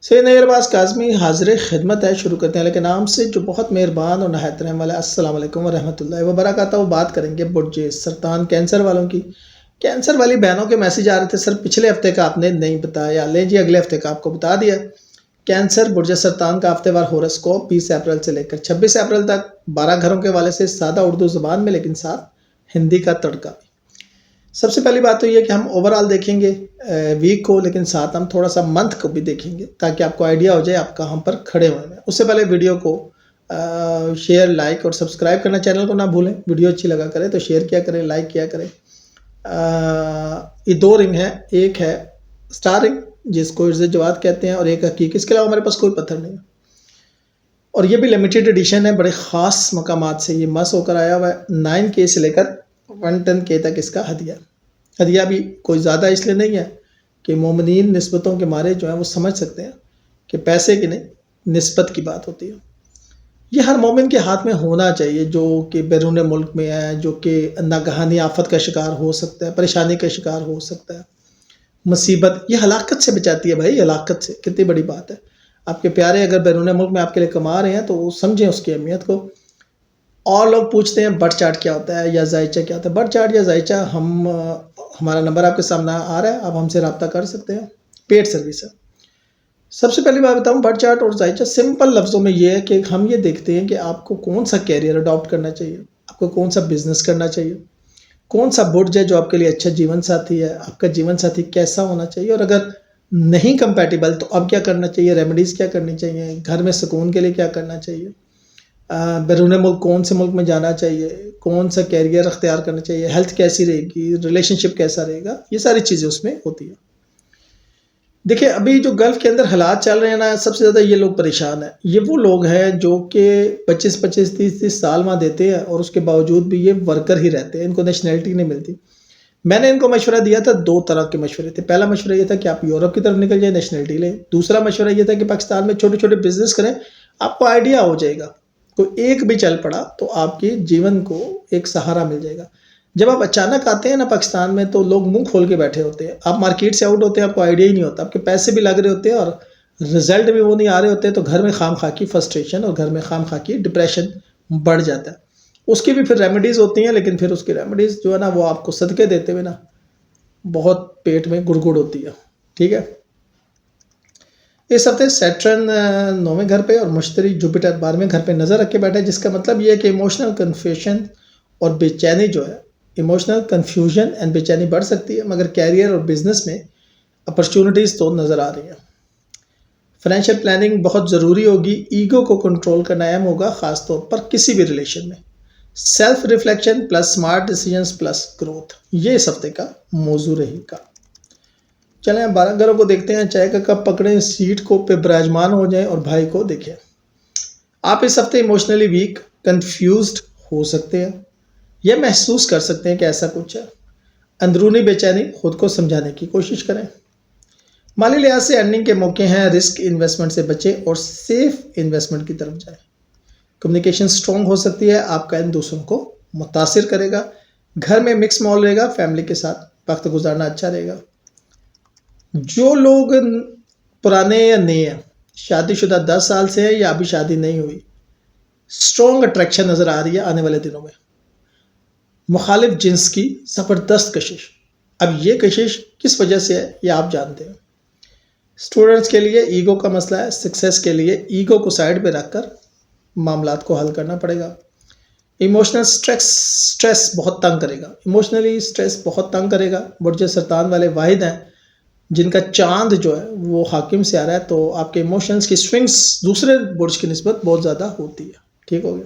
सैयद अरबाज काज़मी हाज़िर खिदमत है। शुरू करते हैं लेकिन नाम से जो बहुत मेहरबान और नहायत रहम वाला। अस्सलाम वालेकुम व रहमतुल्लाहि व बरकातहू। बात करेंगे बुर्ज सरतान कैंसर वालों की। कैंसर वाली बहनों के मैसेज आ रहे थे, सर पिछले हफ्ते का आपने नहीं बताया, ले जी अगले हफ्ते का आपको बता दिया। कैंसर बुर्ज सरतान का हफ्तेवार होरोस्कोप 20 अप्रैल से लेकर 26 अप्रैल तक 12 घरों के वाले से सादा उर्दू ज़बान में, लेकिन साथ हिंदी का तड़का भी। सबसे पहली बात तो ये कि हम ओवरऑल देखेंगे वीक को, लेकिन साथ हम थोड़ा सा मंथ को भी देखेंगे ताकि आपको आइडिया हो जाए आप कहाँ पर खड़े हुए हैं। उससे पहले वीडियो को शेयर, लाइक और सब्सक्राइब करना चैनल को ना भूलें। वीडियो अच्छी लगा करें तो शेयर किया करें, लाइक किया करें। ये दो रिंग है, एक है स्टार रिंग जिसको इर्ज़ जवाद कहते हैं और एक हकीक। इसके अलावा हमारे पास कोई पत्थर नहीं है और ये भी लिमिटेड एडिशन है। बड़े ख़ास मकामात से ये मस होकर आया हुआ है। 9K से लेकर 110K तक इसका हदिया भी कोई ज़्यादा इसलिए नहीं है कि मोमिनीन निस्बतों के मारे जो है वो समझ सकते हैं कि पैसे की नहीं, निस्बत की बात होती है। ये हर मोमिन के हाथ में होना चाहिए जो कि बैरून मुल्क में है, जो कि नागहानी आफत का शिकार हो सकता है, परेशानी का शिकार हो सकता है। मुसीबत ये हलाकत से बचाती है भाई, हलाकत से। कितनी बड़ी बात है। आपके प्यारे अगर बैरून मुल्क में आपके लिए कमा रहे हैं तो समझें उसकी अहमियत को। और लोग पूछते हैं बट चार्ट क्या होता है या जायचा क्या होता है। बट चार्ट या जायचा हमारा नंबर आपके सामने आ रहा है, आप हमसे रब्ता कर सकते हैं। पेड सर्विस है। सबसे पहली बात बताऊं, बट चार्ट और जायचा सिंपल लफ्ज़ों में ये है कि हम ये देखते हैं कि आपको कौन सा कैरियर अडॉप्ट करना चाहिए, आपको कौन सा बिजनेस करना चाहिए, कौन सा बुर्ज है जो आपके लिए अच्छा जीवन साथी है, आपका जीवन साथी कैसा होना चाहिए, और अगर नहीं कंपैटिबल तो अब क्या करना चाहिए, रेमेडीज़ क्या करनी चाहिए, घर में सुकून के लिए क्या करना चाहिए, बैरून मुल्क कौन से मुल्क में जाना चाहिए, कौन सा कैरियर अख्तियार करना चाहिए, हेल्थ कैसी रहेगी, रिलेशनशिप कैसा रहेगा, ये सारी चीज़ें उसमें होती है। देखिए अभी जो गल्फ़ के अंदर हालात चल रहे हैं ना, सबसे ज़्यादा ये लोग परेशान हैं। ये वो लोग हैं जो कि 25-25, 30-30 साल वहाँ देते हैं और उसके बावजूद भी ये वर्कर ही रहते हैं, इनको नेशनैलिटी नहीं मिलती। मैंने इनको मशवरा दिया था, 2 तरह के मशवरे थे। पहला मशवरा ये था कि आप यूरोप की तरफ निकल जाए, नेशनैलिटी लें। दूसरा मशवरा ये था कि पाकिस्तान में छोटे-छोटे बिज़नेस करें, आपको आइडिया हो जाएगा। कोई एक भी चल पड़ा तो आपके जीवन को एक सहारा मिल जाएगा। जब आप अचानक आते हैं ना पाकिस्तान में तो लोग मुंह खोल के बैठे होते हैं। आप मार्केट से आउट होते हैं, आपको आइडिया ही नहीं होता, आपके पैसे भी लग रहे होते हैं और रिजल्ट भी वो नहीं आ रहे होते, तो घर में खाम-खा की फ्रस्ट्रेशन और घर में खाम-खा की डिप्रेशन बढ़ जाता है। उसकी भी फिर रेमेडीज़ होती हैं, लेकिन फिर उसकी रेमेडीज़ जो है ना वो आपको सदके देते हुए ना बहुत पेट में गुड़गुड़ होती है। ठीक है। इस हफ्ते सैटर्न 9वें घर पे और मुश्तरी जुपिटर 12वें घर पे नज़र रख के बैठा है, जिसका मतलब ये है कि इमोशनल कन्फ्यूजन और बेचैनी जो है, इमोशनल कन्फ्यूजन एंड बेचैनी बढ़ सकती है, मगर कैरियर और बिजनेस में अपॉर्चुनिटीज़ तो नज़र आ रही हैं। फाइनेंशियल प्लानिंग बहुत ज़रूरी होगी। ईगो को कंट्रोल करना अहम होगा, ख़ास तौर पर किसी भी रिलेशन में। Self reflection plus smart decisions plus growth, ये इस हफ्ते का मौजू रहेगा। चलें अब 12 घरों को देखते हैं। चाय का कप पकड़ें, सीट को पे विराजमान हो जाएं और भाई को देखें। आप इस हफ्ते इमोशनली वीक, कंफ्यूज्ड हो सकते हैं। यह महसूस कर सकते हैं कि ऐसा कुछ है। अंदरूनी बेचैनी, खुद को समझाने की कोशिश करें। माली लिहाज से अर्निंग के मौके हैं, रिस्क इन्वेस्टमेंट से बचें और सेफ इन्वेस्टमेंट की तरफ जाएं। कम्युनिकेशन स्ट्रॉन्ग हो सकती है, आपका इन दूसरों को मुतासिर करेगा। घर में मिक्स माहौल रहेगा, फैमिली के साथ वक्त गुजारना अच्छा रहेगा। जो लोग पुराने या नए हैं, शादीशुदा 10 साल से है या अभी शादी नहीं हुई, स्ट्रॉन्ग अट्रैक्शन नज़र आ रही है आने वाले दिनों में। मुखालिफ जिन्स की ज़बरदस्त कशिश। अब ये कशिश किस वजह से है ये आप जानते हैं। स्टूडेंट्स के लिए ईगो का मसला है। सक्सेस के लिए ईगो को साइड पे रखकर मामलात को हल करना पड़ेगा। इमोशनल स्ट्रेस बहुत तंग करेगा, इमोशनली स्ट्रेस बहुत तंग करेगा। बुर्ज सरतान वाले वाहिद हैं जिनका चांद जो है वो हाकिम से आ रहा है, तो आपके इमोशंस की स्विंग्स दूसरे बुर्ज की निस्बत बहुत ज़्यादा होती है। ठीक हो गया।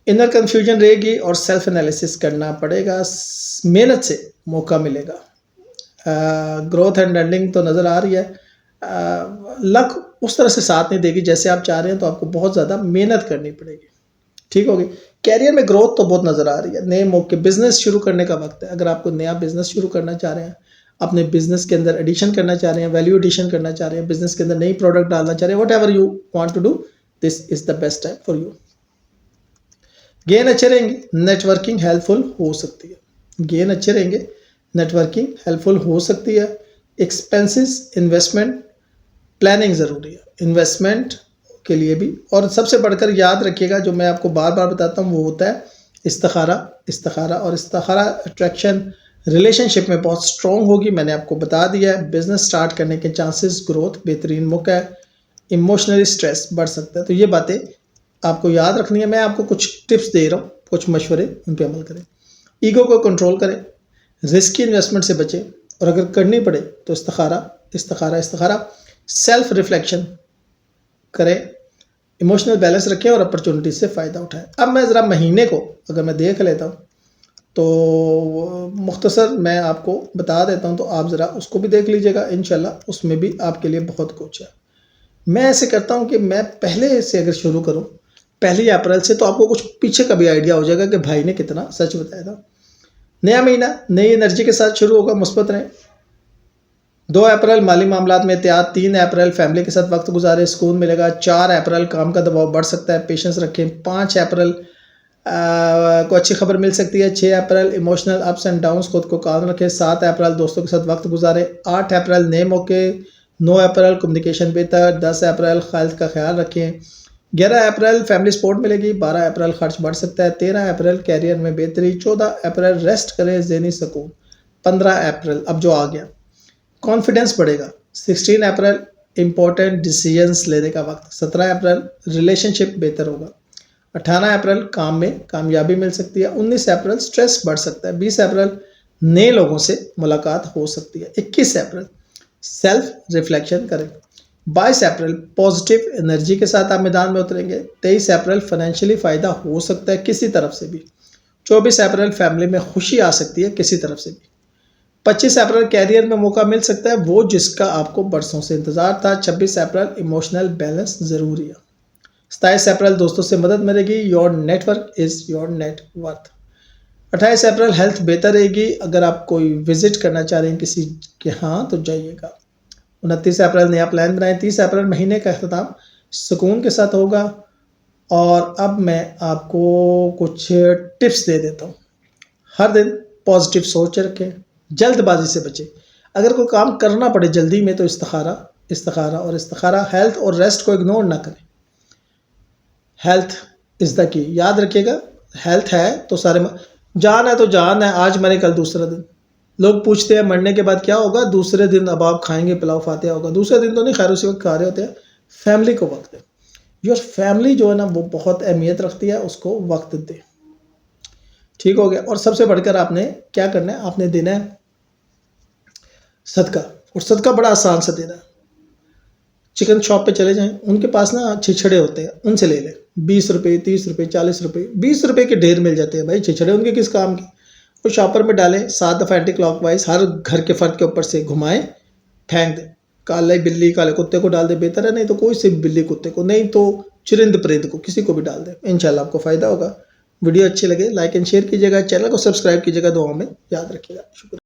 इनर कन्फ्यूजन रहेगी और सेल्फ एनालिसिस करना पड़ेगा। मेहनत से मौका मिलेगा। ग्रोथ एंड अर्निंग तो नज़र आ रही है। लक उस तरह से साथ नहीं देगी जैसे आप चाह रहे हैं, तो आपको बहुत ज़्यादा मेहनत करनी पड़ेगी। ठीक होगी। कैरियर में ग्रोथ तो बहुत नज़र आ रही है। नए मौके, बिजनेस शुरू करने का वक्त है। अगर आपको नया बिजनेस शुरू करना चाह रहे हैं, अपने बिजनेस के अंदर एडिशन करना चाह रहे हैं, वैल्यू एडिशन करना चाह रहे हैं, बिजनेस के अंदर नई प्रोडक्ट डालना चाह रहे हैं, whatever you want to do, this is the best time for you. Gain अच्छे रहेंगे, नेटवर्किंग हेल्पफुल हो सकती है। गेन अच्छे रहेंगे, नेटवर्किंग हेल्पफुल हो सकती है। एक्सपेंसेस, इन्वेस्टमेंट प्लानिंग ज़रूरी है इन्वेस्टमेंट के लिए भी। और सबसे बढ़कर याद रखिएगा, जो मैं आपको बार बार बताता हूँ, वो होता है इस्तिखारा। इस्तिखारा और इस्तिखारा अट्रैक्शन रिलेशनशिप में बहुत स्ट्रॉन्ग होगी, मैंने आपको बता दिया है। बिजनेस स्टार्ट करने के चांसेस, ग्रोथ बेहतरीन मौका है, इमोशनली स्ट्रेस बढ़ सकता है। तो ये बातें आपको याद रखनी है। मैं आपको कुछ टिप्स दे रहा हूँ, कुछ मशवरे, उन पे अमल करें। ईगो को कंट्रोल करें, रिस्की इन्वेस्टमेंट से बचें, और अगर करनी पड़े तो इस्तिखारा इस्तिखारा इस्तिखारा। सेल्फ रिफ्लेक्शन करें, इमोशनल बैलेंस रखें और अपॉर्चुनिटी से फ़ायदा उठाएं। अब मैं ज़रा महीने को अगर मैं देख लेता हूँ तो मुख्तसर मैं आपको बता देता हूँ, तो आप ज़रा उसको भी देख लीजिएगा। इंशाल्लाह उसमें भी आपके लिए बहुत कुछ है। मैं ऐसे करता हूँ कि मैं पहले से अगर शुरू करूँ 1 अप्रैल से, तो आपको कुछ पीछे का भी आइडिया हो जाएगा कि भाई ने कितना सच बताया था। नया महीना नई एनर्जी के साथ शुरू होगा, मुस्बत रहें। 2 अप्रैल माली मामलात में एहतियात। 3 अप्रैल फैमिली के साथ वक्त गुजारे, सुकून मिलेगा। 4 अप्रैल काम का दबाव बढ़ सकता है, पेशेंस रखें। 5 अप्रैल को अच्छी खबर मिल सकती है। 6 अप्रैल इमोशनल अप्स एंड डाउन्स, खुद को काम रखें। 7 अप्रैल दोस्तों के साथ वक्त गुजारे। 8 अप्रैल नए मौके। 9 अप्रैल कम्युनिकेशन बेहतर। 10 अप्रैल हेल्थ का ख्याल रखें। 11 अप्रैल फैमिली सपोर्ट मिलेगी। 12 अप्रैल खर्च बढ़ सकता है। 13 अप्रैल कैरियर में बेहतरी। 14 अप्रैल रेस्ट करें, ज़हनी सुकून। 15 अप्रैल अब जो आ गया, कॉन्फिडेंस बढ़ेगा। 16 अप्रैल इंपॉर्टेंट डिसीजंस लेने का वक्त। 17 अप्रैल रिलेशनशिप बेहतर होगा। 18 अप्रैल काम में कामयाबी मिल सकती है। 19 अप्रैल स्ट्रेस बढ़ सकता है। 20 अप्रैल नए लोगों से मुलाकात हो सकती है। 21 अप्रैल सेल्फ रिफ्लेक्शन करें। 22 अप्रैल पॉजिटिव एनर्जी के साथ आप मैदान में उतरेंगे। 23 अप्रैल फाइनेंशियली फ़ायदा हो सकता है किसी तरफ से भी। 24 अप्रैल फैमिली में खुशी आ सकती है किसी तरफ से भी। 25 अप्रैल कैरियर में मौका मिल सकता है, वो जिसका आपको बरसों से इंतज़ार था। 26 अप्रैल इमोशनल बैलेंस ज़रूरी है। 27 अप्रैल दोस्तों से मदद मिलेगी। Your network is your net worth. 28 April health बेहतर रहेगी। अगर आप कोई विजिट करना चाह रहे हैं किसी के यहाँ तो जाइएगा। 29 अप्रैल नया प्लान बनाएं। 30 अप्रैल महीने का अख्ताम सुकून के साथ होगा। और अब मैं आपको कुछ टिप्स दे देता हूँ। हर दिन पॉजिटिव सोच रखें, जल्दबाजी से बचें। अगर कोई काम करना पड़े जल्दी में तो इस्तिखारा इस्तिखारा और इस्तिखारा। हेल्थ और रेस्ट को इग्नोर ना करें। हेल्थ इज़ द की, याद रखिएगा। हेल्थ है तो सारे जान है तो जान है, आज मरे कल दूसरा दिन। लोग पूछते हैं मरने के बाद क्या होगा, दूसरे दिन अब आप खाएंगे पुलाव फातिहा होगा। दूसरे दिन तो नहीं, खैर उसी वक्त खा रहे होते हैं। फैमिली को वक्त दें। योर फैमिली जो है ना वो बहुत अहमियत रखती है, उसको वक्त दें। ठीक हो गया। और सबसे बढ़कर आपने क्या करना है, आपने देना है सदका। और सदका बड़ा आसान से देना है। चिकन शॉप पे चले जाएं, उनके पास ना छिछड़े होते हैं, उनसे ले लें। 20 रुपये, 30 रुपये, 40 रुपये, 20 रुपये के ढेर मिल जाते हैं भाई। छिछड़े उनके किस काम के। वो शॉपर में डालें, 7 दफ़ा एंटी क्लॉकवाइज हर घर के फर्द के ऊपर से घुमाएं, फेंक दें। काले बिल्ली काले कुत्ते को डाल दे, बेहतर है। नहीं तो कोई से बिल्ली कुत्ते को, नहीं तो चुरिंद परिंद को, किसी को भी डाल दें। इंशाल्लाह आपको फ़ायदा होगा। वीडियो अच्छी लगे लाइक एंड शेयर कीजिएगा, चैनल को सब्सक्राइब कीजिएगा, दुआओं में याद रखिएगा। शुक्रिया।